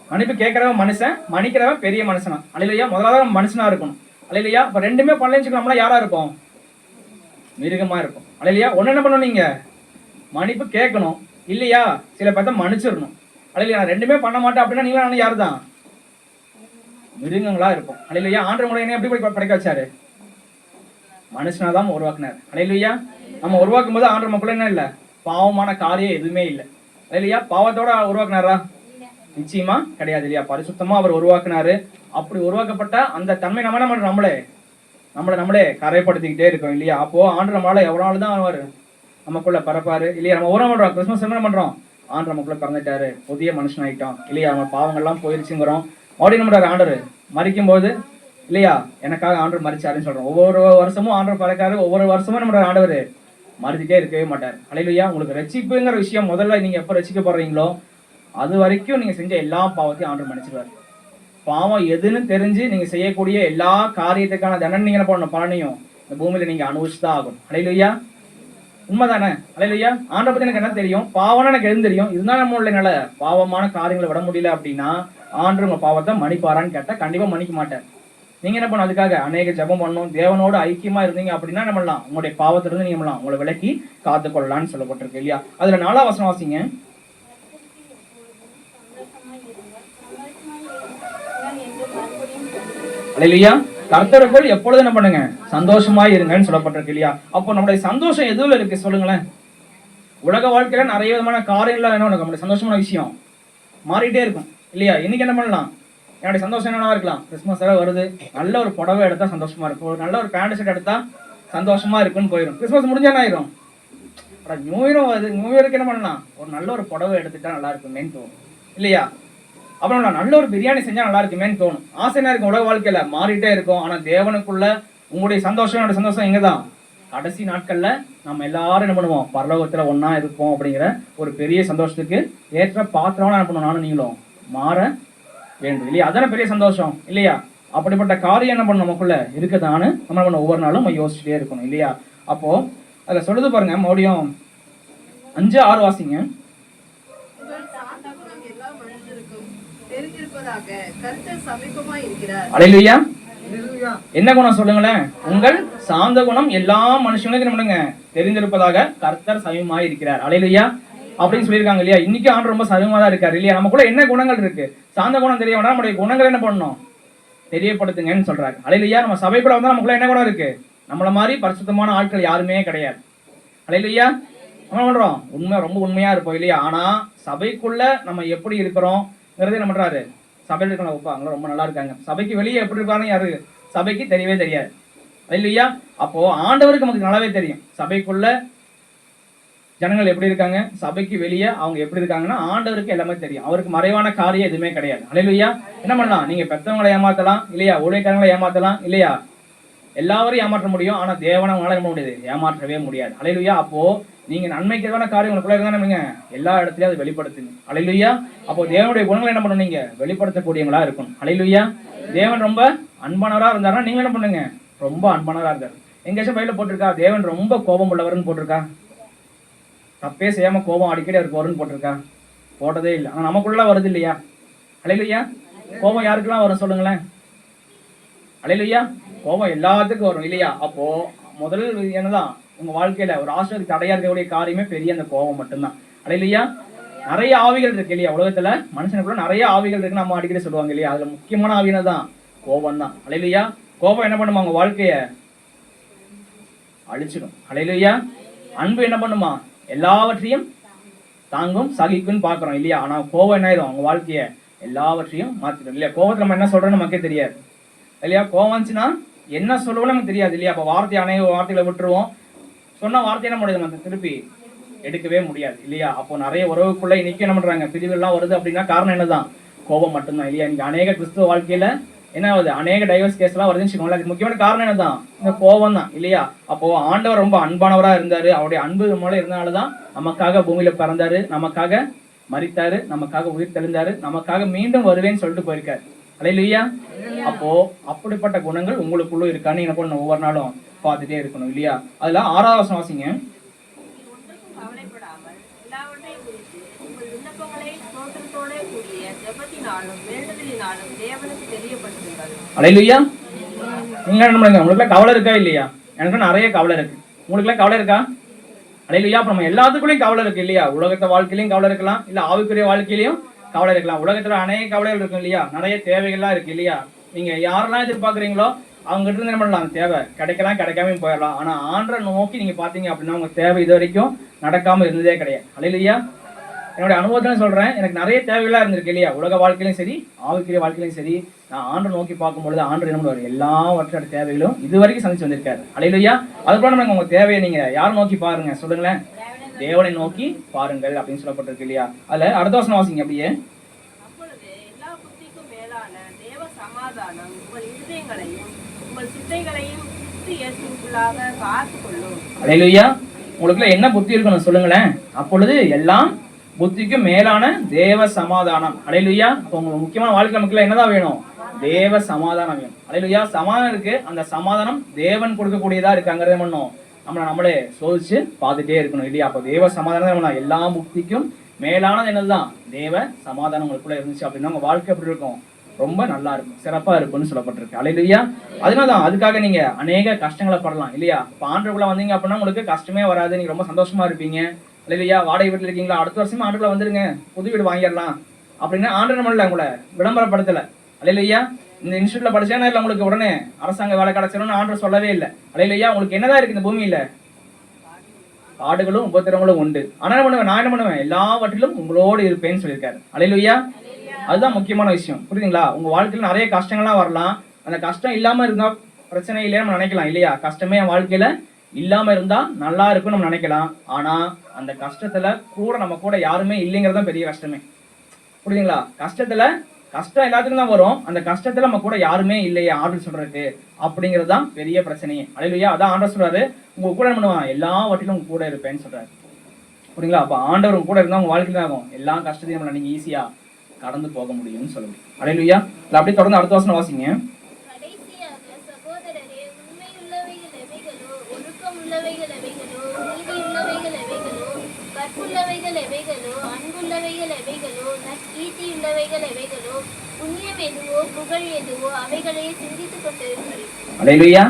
மன்னிப்பு கேட்கிறவன் மனுஷன், மன்னிக்கிறவன் பெரிய மனுஷனா. அல்லேலூயா. முதலாவது நம்ம மனுஷனா இருக்கணும். அல்லேலூயா. இப்ப ரெண்டுமே பண்ணலன்னு நம்மளா யாரா இருப்போம், மிருகமா இருப்போம். அல்லேலூயா. ஒண்ணு என்ன பண்ணணும், நீங்க மன்னிப்பு கேட்கணும் இல்லையா, சில பேர்த்த மன்னிச்சிடணும். அல்லேலூயா. நான் ரெண்டுமே பண்ண மாட்டேன் அப்படின்னா நீங்க யாரு தான், மிருகங்களா இருப்போம். அல்லேலூயா. ஆண்டவர் உங்களை என்ன எப்படி படைக்க வச்சாரு, மனுஷனாதான் உருவாக்குனாரு. அல்லேலூயா. நம்ம உருவாக்கும் போது ஆண்டவர் மக்கள் என்ன இல்ல, பாவமான காரியம் எதுவுமே இல்லை. அல்லேலூயா. பாவத்தோட உருவாக்குனாரா, நிச்சயமா கிடையாது இல்லையா. பரிசுத்தமா அவர் உருவாக்குனாரு. அப்படி உருவாக்கப்பட்ட அந்த தன்மை நம்ம என்ன பண்றோம், நம்மளே கரைப்படுத்திக்கிட்டே இருக்கோம் இல்லையா. அப்போ ஆண்டவர் நம்மளால எவ்வளவு நாள் தான் வருவாரு, நமக்குள்ள பிறப்பாரு இல்லையா? நம்ம ஊரம் பண்றோம், கிறிஸ்மஸ் என்ன பண்றோம்? ஆண்டு நமக்குள்ள பிறந்துட்டாரு, புதிய மனுஷன் ஆயிட்டோம் இல்லையா? நம்ம பாவங்கள்லாம் போயிருச்சுங்கிறோம். மறுபடியும் நம்ம ஆண்டவர் மறிக்கும் போது இல்லையா, எனக்காக ஆண்டவர் மறிச்சாருன்னு சொல்றோம். ஒவ்வொரு வருஷமும் ஆண்டவர் பிறக்காரு, ஒவ்வொரு வருஷமும் நம்ம ஆண்டவர் மறுத்துட்டே இருக்கவே மாட்டார். அல்லேலூயா. உங்களுக்கு ரட்சிப்புங்கிற விஷயம் முதல்ல நீங்க எப்ப ரட்சிக்கப்படுறீங்களோ அது வரைக்கும் நீங்க செஞ்ச எல்லா பாவத்தையும் ஆண்டவர் மன்னிச்சிருவாரு. பாவம் எதுன்னு தெரிஞ்சு நீங்க செய்யக்கூடிய எல்லா காரியத்துக்கான தண்டனை நீங்க என்ன பண்ணணும்? பலனையும் இந்த பூமியில நீங்க அனுபவிச்சுதான் ஆகும். அல்லேலூயா. உண்மைதானே? அல்லேலூயா. ஆண்டவரை பத்தி எனக்கு என்ன தெரியும்? பாவம்னா எனக்கு எதுவும் தெரியும். இதுதான் நம்மளுடைய நிலை. பாவமான காரியங்களை விட முடியல அப்படின்னா ஆண்டவர் உங்க பாவத்தை மன்னிப்பாரான்னு கேட்டா கண்டிப்பா மன்னிக்க மாட்டார். நீங்க என்ன பண்ணணும்? அதுக்காக அநேக ஜெபம் பண்ணணும். தேவனோட ஐக்கியமா இருந்தீங்க அப்படின்னா என்ன பண்ணலாம்? உங்களுடைய பாவத்திலிருந்து நீங்க பண்ணலாம், உங்களை விலக்கி காத்துக்கொள்ளலாம்னு சொல்லப்பட்டிருக்கு இல்லையா? அதுல 4ஆம் வசனம் வாசிங்க. அல்லேலூயா. கர்த்தருக்குள் எப்பொழுது என்ன பண்ணுங்க? சந்தோஷமா இருங்கன்னு சொல்லப்பட்டிருக்கு இல்லையா? அப்போ நம்மளுடைய சந்தோஷம் எதுல இருக்கு சொல்லுங்களேன்? உலக வாழ்க்கையில நிறைய விதமான காரியங்கள் என்ன நம்மளுடைய சந்தோஷமான விஷயம் மாறிட்டே இருக்கும் இல்லையா? இன்னைக்கு என்ன பண்ணலாம்? என்னுடைய சந்தோஷம் என்னவா இருக்கலாம்? கிறிஸ்மஸ் எல்லாம் வருது, நல்ல ஒரு புடவை எடுத்தா சந்தோஷமா இருக்கும், ஒரு நல்ல ஒரு பேண்ட் ஷர்ட் எடுத்தா சந்தோஷமா இருக்குன்னு போயிடும். கிறிஸ்மஸ் முடிஞ்சா என்ன ஆயிரும்? நியூ இயரும் வருது, நியூ இயருக்கு என்ன பண்ணலாம்? ஒரு நல்ல ஒரு புடவை எடுத்துட்டா நல்லா இருக்குமேன்னு தோணும் இல்லையா? அப்புறம் நல்ல ஒரு பிரியாணி செஞ்சா நல்லா இருக்குமேன்னு தோணும். ஆசை என்ன இருக்கும்? உலக வாழ்க்கையில மாறிட்டே இருக்கும். ஆனா தேவனுக்குள்ள உங்களுடைய சந்தோஷம் என்னோட சந்தோஷம் எங்கதான்? கடைசி நாட்கள்ல நம்ம எல்லாரும் என்ன பண்ணுவோம்? பரலோகத்துல ஒன்னா இருப்போம் அப்படிங்கிற ஒரு பெரிய சந்தோஷத்துக்கு ஏற்ற பாத்திரமா என்ன பண்ணுவோம்? நானும் நீங்களும் மாற வேண்டும் இல்லையா? அதான பெரிய சந்தோஷம் இல்லையா? அப்படிப்பட்ட காரியம் என்ன பண்ணணும்? நமக்குள்ள இருக்குதான்னு நம்ம பண்ண ஒவ்வொரு நாளும் நம்ம யோசிச்சுட்டே இருக்கணும் இல்லையா? அப்போ அதுல சொல்லுது பாருங்க, மறுபடியும் 5-6 வாசிங்க. அல்லேலூயா. என்ன குணம் சொல்லுங்களேன்? உங்கள் சாந்த குணம் எல்லா மனுஷங்களுக்கும் நம்மளுங்க தெரிந்திருப்பதாக கர்த்தர் சமீபமாய் இருக்கிறார். அல்லேலூயா அப்படின்னு சொல்லியிருக்காங்க இல்லையா? இன்னைக்கு ஆண்டு ரொம்ப சமீபமா தான் இருக்காரு இல்லையா? நமக்குள்ள என்ன குணங்கள் இருக்கு? சாந்த குணம் தெரிய வேண்டாம், நம்மளுடைய குணங்கள் என்ன பண்ணணும்? தெரியப்படுத்துங்கன்னு சொல்றாங்க. அல்லேலூயா. நம்ம சபைக்குள்ள வந்தா நமக்குள்ள என்ன குணம் இருக்கு? நம்மள மாதிரி பரிசுத்தமான ஆட்கள் யாருமே கிடையாது. அல்லேலூயா. நம்ம பண்றோம் உண்மை, ரொம்ப உண்மையா இருப்போம் இல்லையா? ஆனா சபைக்குள்ள நம்ம எப்படி இருக்கிறோம்ங்கிறதே என்ன பண்றாரு? சபையில இருக்க அவங்க ரொம்ப நல்லா இருக்காங்க, சபைக்கு வெளியே எப்படி இருப்பாங்க யாரு சபைக்கு தெரியவே தெரியாது. அல்லேலூயா. அப்போ ஆண்டவருக்கு நமக்கு நல்லாவே தெரியும் சபைக்குள்ள ஜனங்கள் எப்படி இருக்காங்க, சபைக்கு வெளியே அவங்க எப்படி இருக்காங்கன்னா ஆண்டவருக்கு எல்லாமே தெரியும். அவருக்கு மறைவான காரியம் எதுவுமே கிடையாது. அல்லேலூயா. என்ன பண்ணலாம்? நீங்க பெத்தவங்களை ஏமாத்தலாம் இல்லையா? ஊழியக்காரங்களை ஏமாத்தலாம் இல்லையா? எல்லாரையும் ஏமாற்ற முடியும். ஆனா தேவனை உங்களால என்ன முடியாது? ஏமாற்றவே முடியாது. அல்லேலூயா. அப்போ நீங்க நன்மைக்கு எதிரான காரியம் உங்களுக்குள்ள இருந்தா எல்லா இடத்துலயும் அதை வெளிப்படுத்துங்க. அல்லேலூயா. அப்போ தேவனுடைய குணங்களை என்ன பண்ணணும்? நீங்க வெளிப்படுத்தக்கூடியவங்களா இருக்கணும். அல்லேலூயா. தேவன் ரொம்ப அன்பானவரா இருந்தாருன்னா நீங்க என்ன பண்ணுங்க? ரொம்ப அன்பானவரா இருந்தாரு. எங்கேயாச்சும் பையில போட்டிருக்கா தேவன் ரொம்ப கோபம் உள்ளவர்னு போட்டிருக்கா? தப்பே செய்யாம கோபம் அடிக்கடி அவருக்கு வரும்னு போட்டிருக்கா? போட்டதே இல்லை. ஆனா நமக்குள்ள வருது இல்லையா? அல்லேலூயா. கோபம் யாருக்கெல்லாம் வரும் சொல்லுங்களேன்? அல்லேலூயா. கோபம் எல்லாத்துக்கும் வரும் இல்லையா? அப்போ முதல் என்னதான் உங்க வாழ்க்கையில ஒரு ஆசிரியருக்கு தடையா இருக்கக்கூடிய காரியமே பெரிய அந்த கோபம் மட்டும்தான். அல்லேலூயா. நிறைய ஆவிகள் இருக்கு இல்லையா உலகத்துல? மனுஷனுக்குள்ள நிறைய ஆவிகள் இருக்கு நம்ம அடிக்கடி சொல்லுவாங்க இல்லையா? அதுல முக்கியமான ஆவினா தான் கோபம் தான். அல்லேலூயா. கோபம் என்ன பண்ணுமா? உங்க வாழ்க்கைய அழிச்சிடும். அல்லேலூயா. அன்பு என்ன பண்ணுமா? எல்லாவற்றையும் தாங்கும் சகிக்குன்னு பாக்குறோம் இல்லையா? ஆனா கோபம் என்ன ஆயிரும்? உங்க வாழ்க்கைய எல்லாவற்றையும் மாத்திடும் இல்லையா? கோபத்துல நம்ம என்ன சொல்றோம்னு நமக்கே தெரியாது இல்லையா? கோபம் வந்துச்சுன்னா என்ன சொல்லுவோம்னு நமக்கு தெரியாது இல்லையா? அப்ப வார்த்தை அநேக வார்த்தைகளை விட்டுருவோம். சொன்ன வார்த்தை என்ன முடியாது? நம்ம திருப்பி எடுக்கவே முடியாது இல்லையா? அப்போ நிறைய உறவுக்குள்ள இன்னைக்கு என்ன பண்றாங்க? பிரிவுகள்லாம் வருது அப்படின்னா காரணம் என்னதான்? கோபம் மட்டும்தான் இல்லையா? இன்னைக்கு அநேக கிறிஸ்துவ வாழ்க்கையில என்ன ஆகுது? அநேக டைவர்ஸ் கேஸ் எல்லாம் வருதுன்னு வச்சுக்கோங்களேன். அதுக்கு முக்கியமான காரணம் என்னதான்? இந்த கோபம் தான் இல்லையா? அப்போ ஆண்டவர் ரொம்ப அன்பானவரா இருந்தாரு. அவருடைய அன்பு மூலம் இருந்தனாலதான் நமக்காக பூமியில பிறந்தாரு, நமக்காக மரித்தாரு, நமக்காக உயிர் தெளிந்தாரு, நமக்காக மீண்டும் வருவேன்னு சொல்லிட்டு போயிருக்காரு. அல்லேலூயா. அப்போ அப்படிப்பட்ட குணங்கள் உங்களுக்குள்ள இருக்கான்னு என்ன பண்ணணும்? ஒவ்வொரு நாளும் பார்த்துட்டே இருக்கணும் இல்லையா? அதுல 6ஆவது வசனம் வாசிங்க. அல்லேலூயா. நீங்க என்ன பண்ணுங்க? உங்களுக்குலாம் கவலை இருக்கா இல்லையா? எனக்கு நிறைய கவலை இருக்கு. உங்களுக்குலாம் கவலை இருக்கா? அல்லேலூயா. அப்ப நம்ம எல்லாத்துக்குள்ளயும் கவலை இருக்கு இல்லையா? உலகத்தை வாழ்க்கையிலையும் கவலை இருக்கலாம், இல்ல ஆவிக்குரிய வாழ்க்கையிலையும் கவலை இருக்கலாம். உலகத்துல அநேக கவலைகள் இருக்கும் இல்லையா? நிறைய தேவைகள்லாம் இருக்கு இல்லையா? நீங்க யாரெல்லாம் எதிர்பார்க்குறீங்களோ அவங்க கிட்ட இருந்து என்ன பண்ணலாம்? தேவை கிடைக்கலாம், கிடைக்காம போயிடலாம். ஆனா ஆண்டரை நோக்கி நீங்க பாத்தீங்க அப்படின்னா உங்க தேவை இது வரைக்கும் நடக்காம இருந்ததே கிடையாது. அல்லேலூயா. என்னுடைய அனுபவத்துல சொல்றேன், எனக்கு நிறைய தேவைகளா இருந்திருக்கு இல்லையா, உலக வாழ்க்கையிலும் சரி ஆவிக்குரிய வாழ்க்கையிலும் சரி. நான் ஆண்டு நோக்கி பார்க்கும்பொழுது ஆண்டு என்ன பண்ணுவார், எல்லாவற்றோட தேவைகளும் இது வரைக்கும் சந்திச்சு வந்திருக்காரு. அல்லேலூயா. அதுபோல நம்ம உங்க தேவையை நீங்க யாரை நோக்கி பாருங்க சொல்லுங்களேன், தேவனை நோக்கி பாருங்கள் அப்படின்னு சொல்லப்பட்டிருக்கு இல்லையா. அதுல அடுத்த வசனம் வாசிங்க அப்படியே. அப்பொழுது எல்லா புத்திக்கும் மேலான தேவ சமாதானம் உங்கள் இருதயங்களையும் உங்கள் சிந்தைகளையும் கிறிஸ்து இயேசுவுக்குள்ளாக காத்துக் கொள்ளும். அல்லேலூயா. உங்களுக்குள்ள என்ன புத்தி இருக்கணும் சொல்லுங்களேன். அப்பொழுது எல்லாம் புத்திக்கும் மேலான தேவ சமாதானம். அல்லேலூயா. அப்போ உங்களுக்கு முக்கியமான வாழ்க்கை நமக்குள்ள என்னதான் வேணும், தேவ சமாதானம் வேணும். அல்லேலூயா. சமாதானம் இருக்கு, அந்த சமாதானம் தேவன் கொடுக்கக்கூடியதா இருக்காங்கிறத பண்ணணும் நம்மளே சோதிச்சு பார்த்துட்டே இருக்கணும் இல்லையா. அப்போ தேவ சமாதானம் எல்லா புத்திக்கும் மேலானது என்னதுதான், தேவ சமாதானம் உங்களுக்குள்ள இருந்துச்சு அப்படின்னா உங்க வாழ்க்கை எப்படி இருக்கும், ரொம்ப நல்லா இருக்கும், சிறப்பா இருக்கும்னு சொல்லப்பட்டிருக்கு. அல்லேலூயா. அதனாலதான் அதுக்காக நீங்க அநேக கஷ்டங்களை படலாம் இல்லையா. இப்போ ஆண்டுக்குள்ள வந்தீங்க அப்படின்னா உங்களுக்கு கஷ்டமே வராது, நீங்க ரொம்ப சந்தோஷமா இருப்பீங்க. அல்லேலூயா. வாடகை வீட்டுல இருக்கீங்களா, அடுத்த வருஷமா ஆண்டுக்குள்ள வந்துருங்க, புது வீடு வாங்கிடலாம் அப்படின்னா ஆண்டு நம்மள உங்களை விளம்பரப்படுத்தல. அல்லேலூயா. இந்த இன்ஸ்டியூட்ல படிச்சேன்னா இல்லை உங்களுக்கு உடனே அரசாங்க வேலை கிடைச்சிடும்னு ஆண்டு சொல்லவே இல்லை. அல்லேலூயா. உங்களுக்கு என்னதான் இருக்கு இந்த பூமியில, ஆடுகளும் உபத்திரங்களும் உண்டு. ஆனா என்ன பண்ணுவேன், நான் என்ன பண்ணுவேன், எல்லாவற்றிலும் உங்களோடு இருப்பேன்னு சொல்லியிருக்காரு. அல்லேலூயா. அதுதான் முக்கியமான விஷயம், புரியுதுங்களா. உங்க வாழ்க்கையில நிறைய கஷ்டங்கள்லாம் வரலாம், அந்த கஷ்டம் இல்லாம இருந்தா பிரச்சனை இல்லையா நம்ம நினைக்கலாம் இல்லையா. கஷ்டமே என் வாழ்க்கையில இல்லாம இருந்தா நல்லா இருக்கும்னு நம்ம நினைக்கலாம். ஆனா அந்த கஷ்டத்துல கூட நம்ம கூட யாருமே இல்லைங்கிறது தான் பெரிய கஷ்டமே, புரியுதுங்களா. கஷ்டம் எல்லாத்துக்கும் தான் வரும், அந்த கஷ்டத்துல நம்ம கூட யாருமே இல்லையே ஆண்டு சொல்றதுக்கு அப்படிங்கிறது தான் பெரிய பிரச்சனையே. அல்லேலூயா. அதான் ஆண்டவர் சொல்றாரு, உங்க கூட என்ன பண்ணுவான், எல்லாவற்றிலும் உங்க கூட இருப்பேன்னு சொல்றாரு, புரியுங்களா. அப்ப ஆண்டவர் உங்க கூட இருந்தா உங்க வாழ்க்கையில ஆகும் எல்லா கஷ்டத்தையும் நீங்க ஈஸியா கடந்து போக முடியும்னு சொல்லுங்க. அல்லேலூயா. அப்படியே தொடர்ந்து அடுத்த வசனம் வாசிங்க. கடைசியாக சகோதரரே, உண்மையுள்ளவைகள் எவைகளோ, ஒழுக்கமுள்ளவைகள் எவைகளோ, நீதியுள்ளவைகள் எவைகளோ, கற்புள்ளவைகள் எவைகளோ, அன்புள்ளவைகள் எவைகளோ, நற்கீர்த்தியுள்ளவைகள் எவைகளோ, புண்ணியம் எதுவோ புகழ் எதுவோ அவைகளையே சிந்தித்துக் கொண்டிருங்கள். அல்லேலூயா.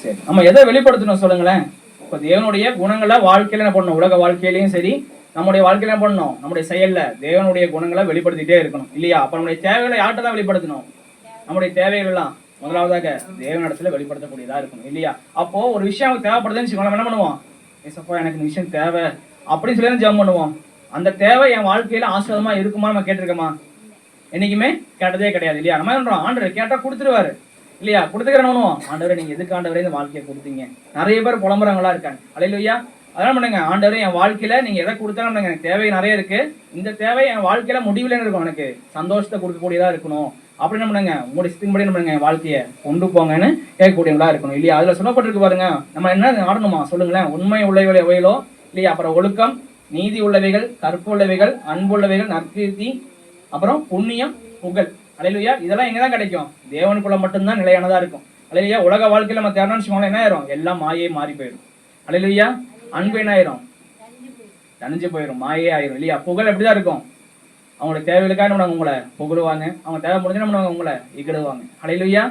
சரி, நம்ம எதை வெளிப்படுத்தணும் சொல்லுங்களேன். இப்போ தேவனுடைய குணங்களை வாழ்க்கையில என்ன பண்ணணும், உலக வாழ்க்கையிலையும் சரி நம்முடைய வாழ்க்கையில என்ன பண்ணணும், நம்முடைய செயல்ல தேவனுடைய குணங்களை வெளிப்படுத்திட்டே இருக்கணும் இல்லையா. அப்ப நம்முடைய தேவைகளை யார்கிட்ட தான் வெளிப்படுத்தணும், நம்முடைய தேவைகள் எல்லாம் முதலாவதாக தேவனிடத்துல வெளிப்படுத்தக்கூடியதா இருக்கணும் இல்லையா. அப்போ ஒரு விஷயம் அவங்களுக்கு தேவைப்படுதுன்னு வச்சுக்கோங்க, என்ன பண்ணுவோம், ஏசப்பா எனக்கு இந்த விஷயம் தேவை அப்படின்னு சொல்லி ஜெபம் பண்ணுவோம். அந்த தேவை என் வாழ்க்கையில ஆசீர்வாதமா இருக்குமா நம்ம கேட்டிருக்கோமா, என்னைக்குமே கேட்டதே கிடையாது இல்லையா. நம்ம என்ன பண்றோம், ஆண்டவர் கேட்டா கொடுத்துருவாரு இல்லையா. கொடுத்துக்கிறோம், ஆண்டவரே நீங்க எதுக்கு ஆண்டவரே இந்த வாழ்க்கையை கொடுத்தீங்க. நிறைய பேர் புலம்புறவங்களா இருக்காங்க. அல்லேலூயா. அதெல்லாம் பண்ணுங்க, ஆண்டவரே என் வாழ்க்கையில நீங்க எதை கொடுத்தாலும் எனக்கு தேவை நிறைய இருக்கு, இந்த தேவை என் வாழ்க்கையில முடிவுல இருக்கும், எனக்கு சந்தோஷத்தை கொடுக்கக்கூடியதா இருக்கணும் அப்படின்னு பண்ணுங்க, உங்களுடைய சித்தின்படி பண்ணுங்க என் வாழ்க்கையை கொண்டு போங்கன்னு கேட்கக்கூடியவங்களா இருக்கணும் இல்லையா. அதுல சொல்லப்பட்டிருக்கு பாருங்க, நம்ம என்ன ஆடணுமா சொல்லுங்களேன். உண்மை உள்ளவைகள் எவைகளோ இல்லையா, அப்புறம் ஒழுக்கம், நீதி உள்ளவைகள், கற்பு உள்ளவைகள், அன்புள்ளவைகள், நற்கீர்த்தி, அப்புறம் புண்ணியம், புகழ். அல்லேலூயா. இதெல்லாம் எங்கதான் கிடைக்கும், தேவனுக்குள்ள மட்டும்தான் நிலையானதா இருக்கும். அல்லேலூயா. உலக வாழ்க்கையில நம்ம தேடணும்னு வச்சுக்கோங்களேன், என்ன ஆயிரும், எல்லாம் மாயே மாறி போயிடும். அல்லேலூயா. அன்பு என்ன ஆயிரும், தனிஞ்சு போயிடும், மாயே ஆயிரும் இல்லையா. புகழ் எப்படிதான் இருக்கும், அவங்களோட தேவைகளுக்காக என்ன பண்ணுவாங்க, உங்களை புகழுவாங்க, அவங்க தேவை முடிஞ்சு என்ன பண்ணுவாங்க, உங்களை இகழுவாங்க. அல்லேலூயா.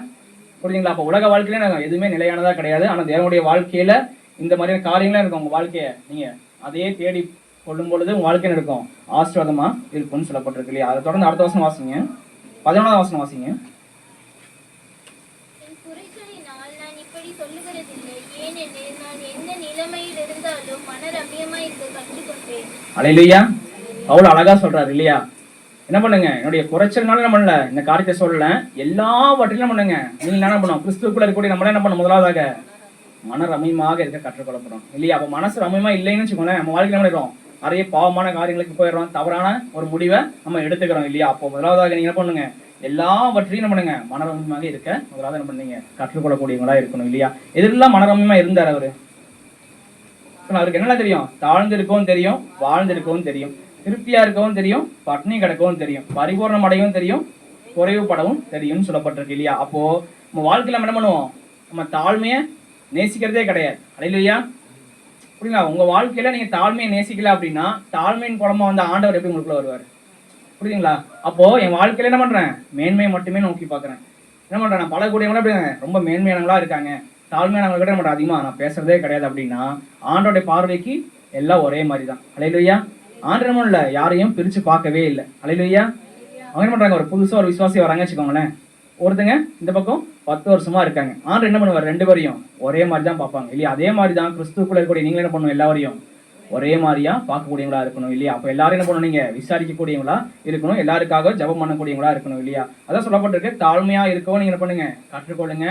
புரியுதுங்களா. அப்போ உலக வாழ்க்கையில எதுவுமே நிலையானதா கிடையாது. ஆனா தேவனுடைய வாழ்க்கையில இந்த மாதிரியான காரியங்கள்லாம் இருக்கும். உங்க வாழ்க்கைய நீங்க அதையே தேடி கொள்ளும் பொழுது உங்க வாழ்க்கையில இருக்கும் ஆசீர்வாதமா இருக்கும்னு சொல்லப்பட்டிருக்கு இல்லையா. அதை தொடர்ந்து அடுத்த வசனம் வாசிங்க, 11ஆவது வசனம் வாசிங்க. என் குறைகளினால் நான் இப்படி சொல்லுகிறதில்லை, ஏனெனில் நான் எந்த நிலைமையில் இருந்தாலும் மனரம்யமாய் இருக்க கற்றுக்கொண்டேன். அல்லேலூயா. அவ்வளவு அழகா சொல்றாரு இல்லையா. என்ன பண்ணுங்க, என்னுடைய குறைச்சல்னால என்ன பண்ணல இந்த காரியத்தை சொல்லல, எல்லாவற்றிலும் பண்ணுங்க நீங்க என்ன பண்ணுவோம், கிறிஸ்துக்குள்ள இருக்கக்கூடிய நம்மள என்ன பண்ண, முதலாவதாக மன ரம்யமாக இருக்க கற்றுக்கொள்ளப்படும் இல்லையா. அப்போ மனசு ரம்யமா இல்லைன்னு வச்சுக்கோங்களேன், நம்ம வாழ்க்கையில என்ன பண்ணிடுறோம், நிறைய பாவமான காரியங்களுக்கு போயிடுறோம், தவறான ஒரு முடிவை நம்ம எடுத்துக்கிறோம் இல்லையா. அப்போ முதலாவதாக நீங்க என்ன பண்ணுங்க, எல்லாவற்றையும் என்ன பண்ணுங்க, மனரம்யமாக இருக்க முதலாவது என்ன பண்ணீங்க, கற்றுக்கொள்ளக்கூடியவங்களா இருக்கணும் இல்லையா. எதிரெல்லாம் மனரம்யமா இருந்தார் அவரு. அவருக்கு என்னெல்லாம் தெரியும், தாழ்ந்து இருக்கவும் தெரியும், வாழ்ந்து இருக்கவும் தெரியும், திருப்தியா இருக்கவும் தெரியும், பட்னி கிடக்கவும் தெரியும், பரிபூர்ணம் அடையவும் தெரியும், குறைவுபடவும் தெரியும்னு சொல்லப்பட்டிருக்கு இல்லையா. அப்போ நம்ம வாழ்க்கையில நம்ம என்ன பண்ணுவோம், நம்ம தாழ்மையை நேசிக்கிறதே கிடையாது. அல்லேலூயா. புரியுங்களா. உங்க வாழ்க்கையில நீங்க தாழ்மையை நேசிக்கல அப்படின்னா தாழ்மையின் குழம்பா வந்து ஆண்டவர் எப்படி உங்களுக்குள்ள வருவாரு, புரியுதுங்களா. அப்போ என் வாழ்க்கையில என்ன பண்றேன், மேன்மையை மட்டுமே நோக்கி பாக்குறேன். என்ன பண்றேன், நான் பழகக்கூடியவங்களா எப்படி ரொம்ப மேன்மையானவங்களா இருக்காங்க, தாழ்மையானவங்க கிட்ட நம்ம அதிகமா நான் பேசுறதே கிடையாது அப்படின்னா ஆண்டோடைய பார்வைக்கு எல்லாம் ஒரே மாதிரி தான். அல்லேலூயா. ஆண்டவரும் இல்ல யாரையும் பிரிச்சு பார்க்கவே இல்லை. அல்லேலூயா. அவங்க என்ன பண்றாங்க, ஒரு புதுசா ஒரு விசுவாசி வராங்க வச்சுக்கோங்களேன், ஒருத்தங்க இந்த பக்கம் 10 வருஷமா இருக்காங்க, ஆண்டு என்ன பண்ணுவார், 2 பேரையும் ஒரே மாதிரி தான் பார்ப்பாங்க இல்லையா. அதே மாதிரி தான் கிறிஸ்துக்குள்ள இருக்கக்கூடிய நீங்க என்ன பண்ணுவோம், எல்லாரையும் ஒரே மாதிரியா பார்க்கக்கூடியவங்களா இருக்கணும் இல்லையா? அப்ப எல்லாரும் என்ன பண்ணணும்? நீங்க விசாரிக்கக்கூடியவங்களா இருக்கணும், எல்லாருக்காக ஜெபம் பண்ணக்கூடியவங்களா இருக்கணும் இல்லையா? அதான் சொல்லப்பட்டிருக்கு, தாழ்மையா இருக்கவும் நீங்க என்ன பண்ணுங்க, கற்றுக்கொள்ளுங்க,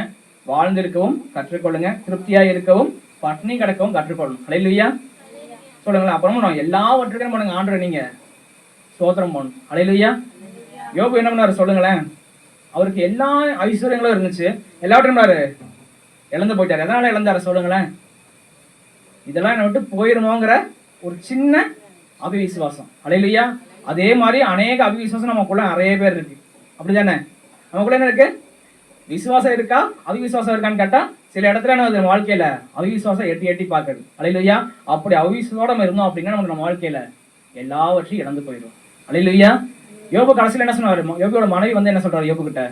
வாழ்ந்திருக்கவும் கற்றுக்கொள்ளுங்க, திருப்தியா இருக்கவும் பட்டினி கிடக்கவும் கற்றுக்கொள்ளணும். ஹல்லேலூயா சொல்லுங்களேன். அப்புறமா நான் எல்லாவற்றுக்கும் என்ன பண்ணுங்க, ஆண்டவரை நீங்க ஸ்தோத்திரம் பண்ணணும். ஹல்லேலூயா. யோபு என்ன பண்ணாரு சொல்லுங்களேன்? அவருக்கு எல்லா ஐஸ்வர்யங்களும் இருந்துச்சு, எல்லாவற்றையும் பண்ணாரு, இழந்து போயிட்டாரு. எதனால இழந்தாரு சொல்லுங்களேன்? இதெல்லாம் என்ன விட்டு போயிருமோங்கிற ஒரு சின்ன அவிவிசுவாசம். ஹல்லேலூயா. அதே மாதிரி அநேக அவிவிசுவாசம் நமக்குள்ள நிறைய பேர் இருக்கு, அப்படிதானே? நமக்குள்ள என்ன இருக்கு? விசுவாசம் இருக்கா, அவிவிசுவாசம் இருக்கான்னு கேட்டா சில இடத்துல என்ன வாழ்க்கையில அவிவிசுவாசம் எட்டி எட்டி பார்க்குது. ஹல்லேலூயா. அப்படி அவிவிசுவாசம் இருந்தோம் அப்படின்னா நமக்கு நம்ம வாழ்க்கையில எல்லாவற்றையும் இழந்து போயிடும். ஹல்லேலூயா. யோபு கடைசியில் என்ன சொன்னாரு? யோபுவோட மனைவி வந்து என்ன சொல்றாரு யோபு கிட்ட?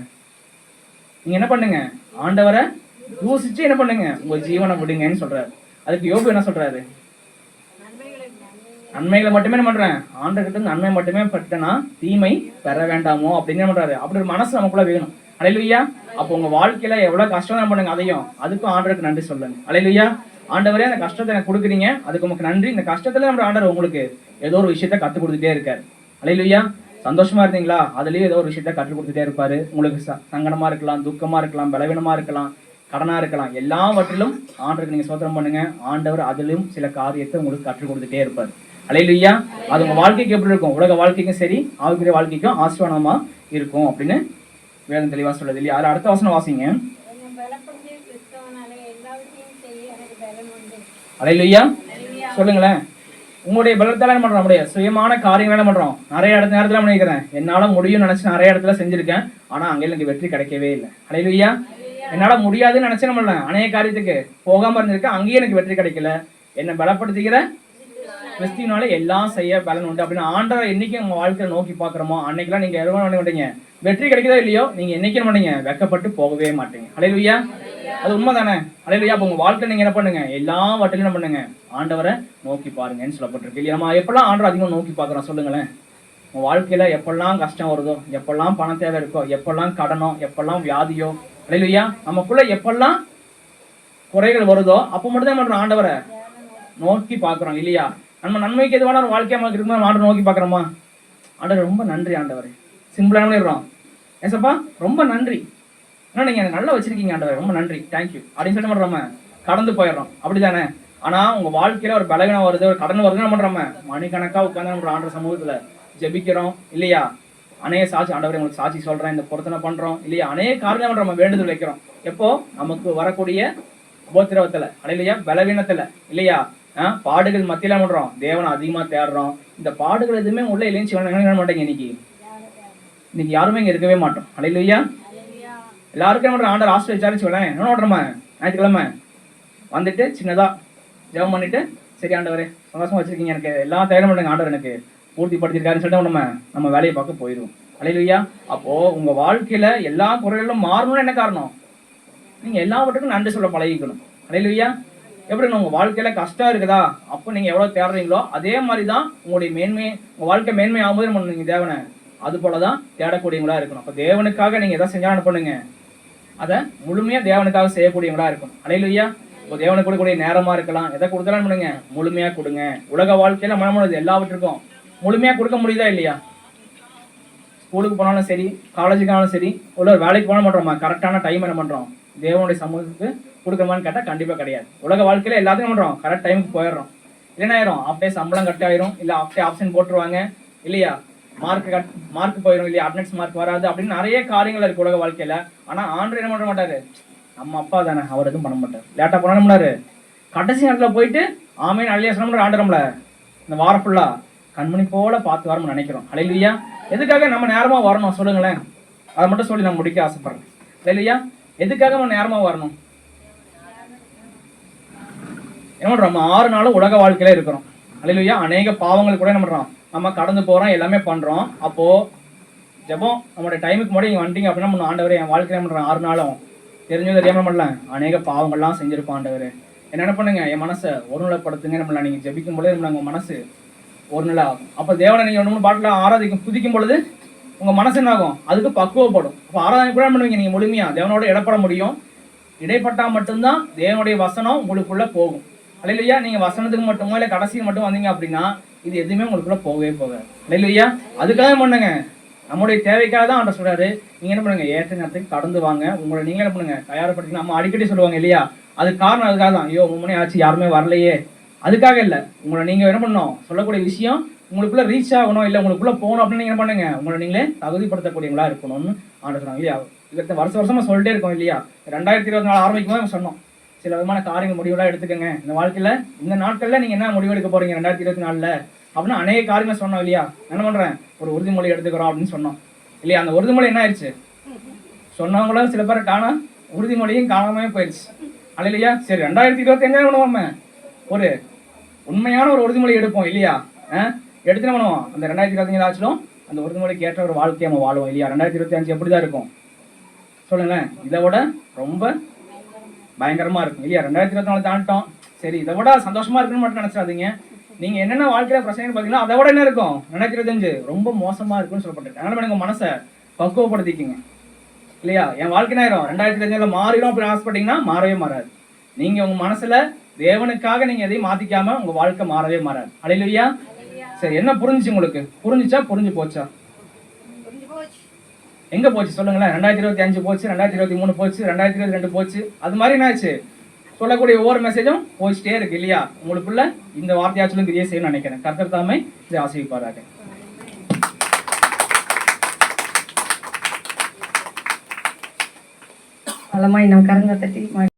நீங்க என்ன பண்ணுங்க, ஆண்டவரை யோசிச்சு என்ன பண்ணுங்க, உங்க ஜீவனை விடுங்கன்னு சொல்றாரு. அதுக்கு யோபு என்ன சொல்றாரு? நன்மைகளை மட்டுமே என்ன பண்றேன், ஆண்டவர்கிட்ட நன்மை மட்டுமே பட்டனா தீமை பெற வேண்டாமோ அப்படின்னு என்ன பண்றாரு. அப்படி ஒரு மனசு நமக்குள்ள வேணும். ஹல்லேலூயா. அப்போ உங்க வாழ்க்கையில எவ்வளவு கஷ்டம் தான் பண்ணுங்க, அதையும் அதுக்கும் ஆண்டவருக்கு நன்றி சொல்லுங்க. ஹல்லேலூயா. ஆண்டவரே அந்த கஷ்டத்தை எனக்கு கொடுக்குறீங்க, அதுக்கு உங்களுக்கு நன்றி. இந்த கஷ்டத்துல நம்ம ஆண்டவர் உங்களுக்கு ஏதோ ஒரு விஷயத்த கற்றுக் கொடுத்துட்டே இருக்காரு. ஹல்லேலூயா. சந்தோஷமா இருந்தீங்களா, அதுலயும் ஏதோ ஒரு விஷயத்த கற்றுக் கொடுத்துட்டே இருப்பாரு. உங்களுக்கு சங்கடமா இருக்கலாம், துக்கமா இருக்கலாம், பலவீனமா இருக்கலாம், கடனா இருக்கலாம், எல்லாவற்றிலும் ஆண்டவருக்கு நீங்க ஸ்தோத்திரம் பண்ணுங்க. ஆண்டவர் அதிலும் சில காரியத்தை உங்களுக்கு கற்றுக் கொடுத்துட்டே இருப்பாரு. ஹல்லேலூயா. அது உங்க வாழ்க்கைக்கு எப்படி இருக்கும்? உலக வாழ்க்கைக்கும் சரி, ஆவிக்குரிய வாழ்க்கைக்கும் ஆசீர்வாதமா இருக்கும் அப்படின்னு வேதம் தெளிவா சொல்லுது இல்லையா? அதுல அடுத்த வசனம் வாசிங்க. ஹல்லேலூயா சொல்லுங்களேன். உங்களுடைய பலத்தால என்ன பண்றோம், நம்முடைய சுயமான காரியங்கள் என்ன பண்றோம், நிறைய நேரத்துல நினைக்கிறேன் என்னால முடியும்னு நினைச்சு நிறைய இடத்துல செஞ்சிருக்கேன், ஆனா அங்கே எனக்கு வெற்றி கிடைக்கவே இல்லை. ஹல்லேலூயா. என்னால முடியாதுன்னு நினைச்சு நம்ம அநேக காரியத்துக்கு போகாம இருந்திருக்கேன், அங்கேயே எனக்கு வெற்றி கிடைக்கல. என்னை பலப்படுத்திக்கிற கிறிஸ்துவினால எல்லாம் செய்ய பலன் உண்டு அப்படின்னு ஆண்டவரை என்னைக்கு உங்க வாழ்க்கையில நோக்கி பாக்குறோமோ அன்னைக்கெல்லாம் நீங்க எதுவும் பண்ண மாட்டீங்க, வெற்றி கிடைக்கிறதோ இல்லையோ, நீங்க என்னைக்கு பண்ணீங்க, வெக்கப்பட்டு போகவே மாட்டீங்க. ஹல்லேலூயா. அது உண்மை தானே? ஹல்லேலூயா. அப்ப உங்க வாழ்க்கையில நீங்க என்ன பண்ணுங்க, எல்லாவற்றிலும் என்ன பண்ணுங்க, ஆண்டவரை நோக்கி பாருங்கன்னு சொல்லப்பட்டிருக்கு இல்லையா? நம்ம எப்பெல்லாம் ஆண்டவரை அதிகமாக நோக்கி பாக்குறோம் சொல்லுங்களேன்? உங்க வாழ்க்கையில எப்பெல்லாம் கஷ்டம் வருதோ, எப்பெல்லாம் பண தேவை இருக்கோ, எப்பெல்லாம் கடனோ, எப்பெல்லாம் வியாதியோ, ஹல்லேலூயா, நமக்குள்ள எப்பெல்லாம் குறைகள் வருதோ அப்ப மட்டும் தான் பண்றோம், ஆண்டவரை நோக்கி பாக்குறோம் இல்லையா? நம்ம நன்மைக்கு எதுவான ஒரு வாழ்க்கையா நமக்கு இருக்கும்போது ஆண்டவரை நோக்கி பாக்குறோமா? ஆண்டவர் ரொம்ப நன்றி ஆண்டவரே, சிம்பிளா பண்ணிடுறோம், ஏசப்பா ரொம்ப நன்றி, ஏன்னா நீங்க எனக்கு நல்லா வச்சிருக்கீங்க ஆண்டவரே, ரொம்ப நன்றி, தேங்க்யூ அப்படின்னு சொல்லிட்டு பண்றோம், கடந்து போயிடுறோம். அப்படித்தானே? ஆனா உங்க வாழ்க்கையில ஒரு பலவீனம் வருது, ஒரு கடன் வருதுன்னு என்ன பண்றோம், மணிக்கணக்கா உட்காந்து நம்ம ஆண்டவர் சமூகத்துல ஜெபிக்கிறோம் இல்லையா? அநேக சாட்சி, ஆண்டவரே உங்களுக்கு சாட்சி சொல்றேன், இந்த பொருத்தனை பண்றோம் இல்லையா? அநேக காரணம் நம்ம வேண்டுதல் வைக்கிறோம். எப்போ? நமக்கு வரக்கூடிய உபத்திரவத்துல, இல்லையா, பலவீனத்துல இல்லையா, பாடுகள் மத்தியில பண்றோம், தேவனை அதிகமா தேடுறோம். இந்த பாடுகள் எதுவுமே உள்ள இல்லைன்னு சொல்ல மாட்டேங்க. இன்னைக்கு யாருமே இங்க இருக்கவே மாட்டோம். அல்லேலூயா. எல்லாருக்கும் என்ன ஆண்டவர் ஆசீர்வதிச்சாருன்னு சொல்லேன். என்ன பண்றோமா, ஞாயிற்றுக்கிழமை வந்துட்டு சின்னதா ஜெபம் பண்ணிட்டு, சரி ஆண்டவரே சந்தோஷமா வச்சிருக்கீங்க, எனக்கு எல்லாம் தயாரம் பண்ணுங்க, ஆண்டவர் எனக்கு பூர்த்தி படுத்திருக்காருன்னு சொல்லிட்டு நம்ம வேலையை பார்க்க போயிடுவோம். அல்லேலூயா. அப்போ உங்க வாழ்க்கையில எல்லா குறைகளும் மாறணும்னு என்ன காரணம்? நீங்க எல்லாவற்றுக்கும் நன்றி சொல்ல பழகிக்கணும். அல்லேலூயா. எப்படி உங்க வாழ்க்கையில கஷ்டம் இருக்குதா, அப்போ நீங்க எவ்வளவு தேடுறீங்களோ அதே மாதிரிதான் உங்களுடைய உங்க வாழ்க்கை மேன்மை ஆகும்போது நம்ம நீங்க தேவனை அது போலதான் தேடக்கூடியவங்களா இருக்கணும். அப்ப தேவனுக்காக நீங்க எதாவது செஞ்சாலும் பண்ணுங்க, அதை முழுமையா தேவனுக்காக செய்யக்கூடியவங்களா இருக்கணும். அல்லேலூயா. இப்போ தேவனுக்கு கொடுக்கக்கூடிய நேரமா இருக்கலாம், எதை கொடுத்தாலும் பண்ணுங்க, முழுமையா கொடுங்க. உலக வாழ்க்கையில மனமுடிது எல்லாவற்றுக்கும் முழுமையா கொடுக்க முடியுதா இல்லையா? ஸ்கூலுக்கு போனாலும் சரி, காலேஜுக்கு போனாலும் சரி, உள்ள வேலைக்கு போனாலும் பண்றோமா, கரெக்டான டைம் என்ன பண்றோம், தேவனுடைய சமூகத்துக்கு கொடுக்கணுமான்னு கேட்டால் கண்டிப்பா கிடையாது. உலக வாழ்க்கையில எல்லாத்தையும் பண்றோம், கரெக்ட் டைமுக்கு போயிடுறோம். இல்லைன்னா ஆயிரும் ஆஃப் டே சம்பளம் கட் ஆயிரும், இல்லை ஆஃப் டே ஆப்ஷன் போட்டுருவாங்க இல்லையா, மார்க் போயிடும் இல்லையா, அட்டெண்டன்ஸ் மார்க் வராது அப்படின்னு நிறைய காரியங்கள் இருக்கு உலக வாழ்க்கையில. ஆனா ஆண்டவர் என்ன பண்ண மாட்டாரு, நம்ம அப்பா தானே, அவர் எதுவும் பண்ண மாட்டார். லேட்டா போனாலும் பண்ணாரு, கடைசி நேரத்துல போயிட்டு ஆமேன் அல்லையா சொன்ன ஆண்டரம்ல இந்த வாரம் ஃபுல்லா கண்மணி போல பார்த்து வரணும்னு நினைக்கிறோம். அல்லேலூயா. எதுக்காக நம்ம நேரமா வரணும் சொல்லுங்களேன்? அதை மட்டும் சொல்லி நான் முடிக்க ஆசைப்படுறேன். அல்லேலூயா. எதுக்காக நம்ம நேரமா வரணும்? என்ன பண்றோம், நம்ம 6 நாளும் உலக வாழ்க்கையில இருக்கிறோம். அல்லேலூயா. அநேக பாவங்கள் கூட என்ன பண்றோம், நம்ம கடந்து போறோம், எல்லாமே பண்றோம். அப்போ ஜெபம் நம்மளுடைய டைமுக்கு முன்னாடி நீங்க வந்துட்டீங்க அப்படின்னா நம்ம ஆண்டவரே என் வாழ்க்கையில பண்றோம் 6 நாளும் தெரிஞ்சது தெரியாம பண்ணல, அநேக பாவங்கள்லாம் செஞ்சிருப்போம். ஆண்டவரே என்ன பண்ணுங்க, என் மனசை ஒருநிலைப்படுத்துங்க. நம்மள நீங்க ஜெபிக்கும் பொழுது உங்க மனசு ஒரு நிலை ஆகும். அப்போ தேவனை நீங்க 2-3 பாட்டில் ஆராதிக்கும் துதிக்கும் பொழுது உங்க மனசு என்ன ஆகும், அதுக்கு பக்குவப்படும். அப்போ ஆராதனை கூட பண்ணுவீங்க, நீங்க முழுமையா தேவனோட இடப்பட முடியும். இடைப்பட்டா மட்டும்தான் தேவனுடைய வசனம் உங்களுக்குள்ள போகும். அல்லையா நீங்க வசனத்துக்கு மட்டுமோ இல்லை கடைசிக்கு மட்டும் வந்தீங்க அப்படின்னா இது எதுவுமே உங்களுக்குள்ள போகவே போகாது. அல்லையா அதுக்காக பண்ணுங்க, நம்முடைய தேவைக்காக தான் ஆண்டவர் சொல்றாரு. நீங்க என்ன பண்ணுங்க, ஏற்ற நேரத்துக்கு கடந்து வாங்க, உங்களை நீங்க என்ன பண்ணுங்க தயாரப்படுத்தி. நம்ம அடிக்கடி சொல்லுவாங்க இல்லையா, அது காரணம் அதுக்காக தான். ஐயோ 3 மணி ஆச்சு யாருமே வரலையே, அதுக்காக இல்லை. உங்களை நீங்க என்ன பண்ணணும், சொல்லக்கூடிய விஷயம் உங்களுக்குள்ள ரீச் ஆகணும், இல்லை உங்களுக்குள்ள போகணும் அப்படின்னு நீங்க என்ன பண்ணுங்க, உங்களை நீங்களே தகுதிப்படுத்தக்கூடியவங்களா இருக்கணும்னு ஆண்டவர் சொன்னாங்க இல்லையா. இதை வருஷமா சொல்லிட்டே இருக்கோம் இல்லையா. 2024 ஆரம்பிக்கும் போது சொன்னோம் சில விதமான காரியங்கள் முடிவுலாம் எடுத்துக்கங்க இந்த வாழ்க்கையில. இந்த நாட்கள்ல நீங்க என்ன முடிவு எடுக்க போறீங்க 2024ல அப்படின்னு அநேக காரியங்கள் சொன்னோம் இல்லையா. என்ன பண்றேன், ஒரு உறுதிமொழி எடுத்துக்கிறோம் அப்படின்னு சொன்னோம் இல்லையா. அந்த உறுதிமொழி என்ன ஆயிடுச்சு, சொன்னவங்களும் சில பேர் காணா, உறுதிமொழியும் காணாமே போயிடுச்சு. இல்லையா. சரி 2025 பண்ணுவோம், ஒரு உண்மையான ஒரு உறுதிமொழி எடுப்போம் இல்லையா. எடுத்து என்ன பண்ணுவோம், அந்த 2025 ஆச்சிலும் அந்த உறுதிமொழிக்கு ஏற்ற ஒரு வாழ்க்கையை நம்ம வாழுவோம் இல்லையா. 2025 எப்படிதான் இருக்கும் சொல்லுங்களேன், இதை விட ரொம்ப பயங்கரமா இருக்கும் இல்லையா. 2024 தாண்டிட்டோம், சரி இதை விட சந்தோஷமா இருக்குன்னு மட்டும் நினைச்சாதீங்க. நீங்க என்னென்ன வாழ்க்கையில பிரச்சனை பாத்தீங்கன்னா அதை விட என்ன இருக்கும் 2025 ரொம்ப மோசமா இருக்குன்னு சொல்லப்பட்டிருக்கு. அதனால நீங்க மனசை பக்குவப்படுத்திக்கிங்க இல்லையா. என் வாழ்க்கை நேரம் 2025 மாறிடும் அப்படின்னு ஆசைப்பட்டீங்கன்னா மாறவே மாறாது. நீங்க உங்க மனசுல தேவனுக்காக நீங்க எதையும் மாத்திக்காம உங்க வாழ்க்கை மாறவே மாறாது. அல்லேலூயா. சரி என்ன புரிஞ்சுச்சு உங்களுக்கு, புரிஞ்சுச்சா புரிஞ்சு போச்சா, எங்க போச்சு சொல்லுங்களேன். 2025 போச்சு, 2023 போச்சு, 2022 போச்சு, அது மாதிரி என்ன ஆச்சு, சொல்லக்கூடிய ஒவ்வொரு மெசேஜும் போயிட்டே இருக்கு இல்லையா. உங்களுக்குள்ள இந்த வார்த்தையாச்சும் கிரியை செய்யணும்னு நினைக்கிறேன். கர்த்தர் தாமே இதை ஆசீர்வதிப்பாராக. பலமாய் நம் கரங்களை தட்டி